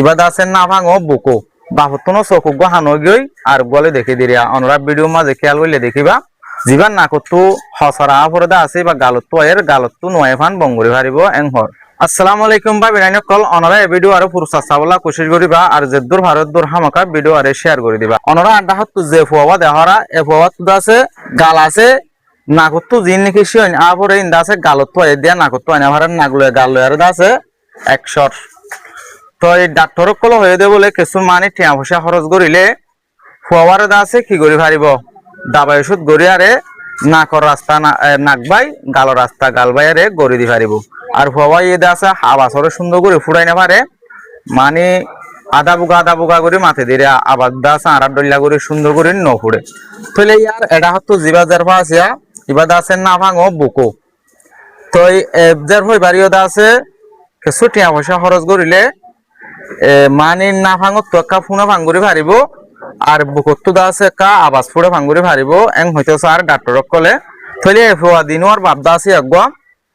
ইবাদ আছে না ভাঙো বুকো বাপতনো চকু গো হানো গই আর গলে দেখি দিরিয়া অনরা ভিডিও মাঝে খেয়াল হইলে দেখিবা জিবান না কত হসরা পরদা আছে বা গালত এর গালত নয় ফান বঙ্গুরি ভারিব এংহর আসসালামু আলাইকুম ভাই বিনাইন কল অনরা এই ভিডিও আর পুরুষ চাবলা কোশিশ করিবা আর যে দূর ভারত দূর হামাকা ভিডিও আর শেয়ার করে দিবা অনরা আড্ডা হাত যে ফুয়া দেহরা এ ফুয়া তুদা আছে গাল আছে নাকতো জিন নাকি শিয়ন আপরে ইন্দা আছে গালত এ দিয়া নাকতো আনা ভারার নাগলে গাল আর দা আছে 100 তো এই ডাক্তার কল হয়ে দে বলে কিছু মানে টিয়া পয়সা খরচ করিলে ফুয়ারে দা আছে কি করি পারিব দাবাই ওষুধ গড়ি আরে নাকর রাস্তা নাকবাই গাল রাস্তা গালবাইরে গড়ি দি পারিব আর ফুয়াই এদা আছে আবাসরে সুন্দর করে ফুরাই না পারে মানে আধা বুগা করে মাথে দিরে আবার দা আছে আর ডল্লা করে সুন্দর করে ন ফুড়ে তাহলে ইয়ার এটা হতো জিবা জারফা আছে ইবা দা আছে না ভাঙো বুকো তো এই জারফা বাড়িও দা আছে কিছু টিয়া পয়সা খরচ করিলে মানে না ভাঙত তো একা ফুনা ভাঙ্গুরি ভারিব আর বুকত দা আছে একা আবাস ফুড়ে ভাঙ্গুরি ভারিব এং হইতে আর ডাক্তারক কলে থইলে ফুয়া দিনও আর বাপদা আছে একগা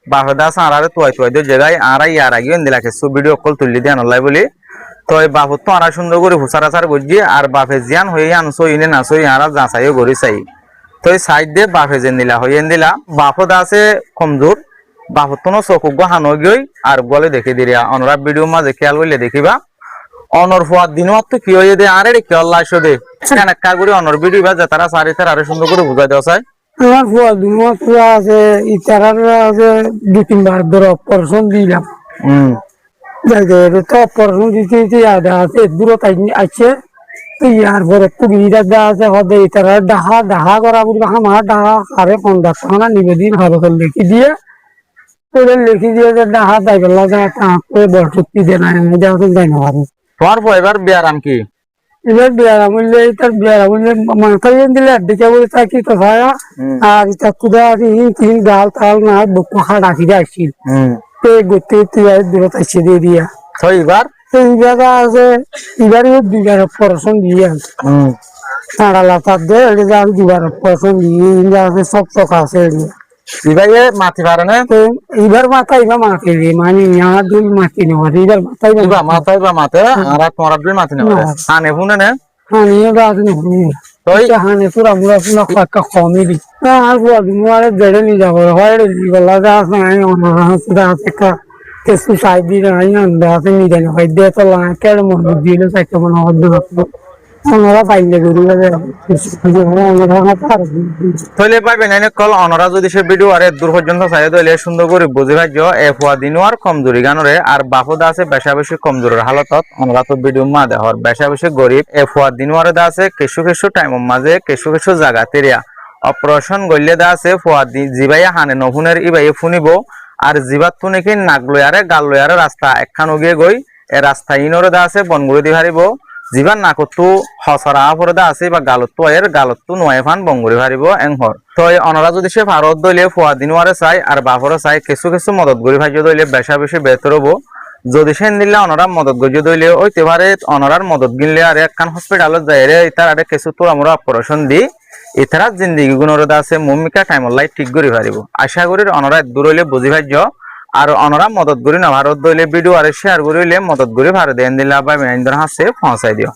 বাপদা আছে আরে তুই দে জায়গায় আর ইয়ার আগে দিলা কিছু ভিডিও কল তুলি দিয়ে আনলাই বলি তো এই বাপত তো আরা সুন্দর করে হুসারাচার গজি আর বাপে জিয়ান হয়ে আনছো ইনে নাচো ইয়ারা যাচাইও গড়ি চাই তো এই সাইড দিয়ে বাপে যেন দিলা হইয়েন দিলা বাপদা আছে কমজোর বাপতনো চকু গো হানো গই আর গলে দেখে দিরিয়া অনরা ভিডিও মাঝে খেয়াল হইলে দেখিবা অনর ফুয়ার দিনও তো কি হয়ে দে আরে রে খেয়াল লাইছো দে কেন কা করে অনর ভিডিও বা তারা সারি তার আরে সুন্দর করে বুঝাই দেওয়া চাই আমার ফুয়া দিনও ফুয়া আছে ইতারার আছে 2-3 বার ধরে অপারেশন দিলাম যাইতে তো অপারেশন দিতে আদা আছে দূর তাই আছে তো ইয়ার পরে পুগিটা দা আছে হদে ইতারা ডাহা করা বলি আমার ডাহা আরে 50 টাকা নিবেদিন হারকল লিখি দিয়ে লিখি দিয়ে যে ডাহা তাই বললা যে বর্ষতি দেয় না এটা হচ্ছে দেয় না তোমার এবার বিয়ারাম কি এবার বিয়ারাম হইলে তার বিয়ারাম হইলে মাথায় দিলে দিকে বলে থাকি তো ভাইয়া আর এটা কুদা তিন গাল তাল না বকহা রাখি যাচ্ছিল তো গতি দূরত আসছে দিয়ে দিয়া তো এবার এইবার আছে এবারে 2 বার অপারেশন দিয়ে আছে তারা লাতার দিয়ে এটা 2 বার অপারেশন দিয়ে আছে সব টাকা আছে ইবাইয়ে মাটি পারে না তো এবার মাথায় দিয়ে মানে আমার দুই মাটি নেওয়া এবার মাথায় বা মাথে আর তোমার দুই মাটি নেওয়া আনে ফুনে না হানিয়ে বা আছে তো হানে পুরা পাক্কা কমই দি আর বল মোরে বেড়ে নিয়ে যাবো হয় গলা যা আছে আমি অনরা হাসদা আছে কিছু সাইড দিয়ে নাই আন্দা আছে নিয়ে যাই হয় দিয়ে তো কেন মনে দিলে সাইকে মনে হদ্দু অনরা পাইলে গরি তাহলে পাইবেন এনে কল অনরা যদি সে ভিডিও আরে দূর পর্যন্ত চাই তাহলে সুন্দর করে বুঝি ভাজ্য এ ফুয়া দিনও আর কমজোরি গানরে আর বাপদা আছে বেশা বেশি কমজোরের হালতত অনরা তো ভিডিও মা দেহর বেশা বেশি গরিব এ ফুয়া দিনও আর দা আছে কিছু টাইমের মাঝে কিছু জায়গা তেরিয়া অপারেশন গইলে দা আছে ফুয়া জিবাইয়া হানে নফুনের ইবাইয়ে ফুনিব আর জিবাত তো নাকি নাক লয়ারে গাল লয়ারে রাস্তা একখান উগিয়ে গই এ রাস্তা ইনরে দা আছে বনগুড়ি দি হারিব জীবান নাকতো হসরা পরদা আছে বা গালত এর গালত নয় ফান বঙ্গুরি ভারিব এংহর তো অনরা যদি সে ভারত দইলে ফুয়া দিনওয়ারে চাই আর বাপরে চাই কিছু মদত গরি ভাজ্য দইলে বেশা বেশি বেহতর হবো যদি সেন দিলে অনরা মদত গজ্য দইলে ওই তেবারে অনরার মদত গিনলে আর একখান হসপিটালত যাই রে ইতার আরে কিছু তোর আমরা অপারেশন দি ইতারা জিন্দিগি গুণরদা আছে মুমিকা টাইমর লাই ঠিক করি পারিব আশা করি অনরা দূর হইলে বুঝি ভাজ্য আর অনরা মদত করি না ভারত দইলে ভিডিও আর শেয়ার করিলে মদত করি ভারত দেন দিলে বা মেইন হাসে পৌঁছাই দিও।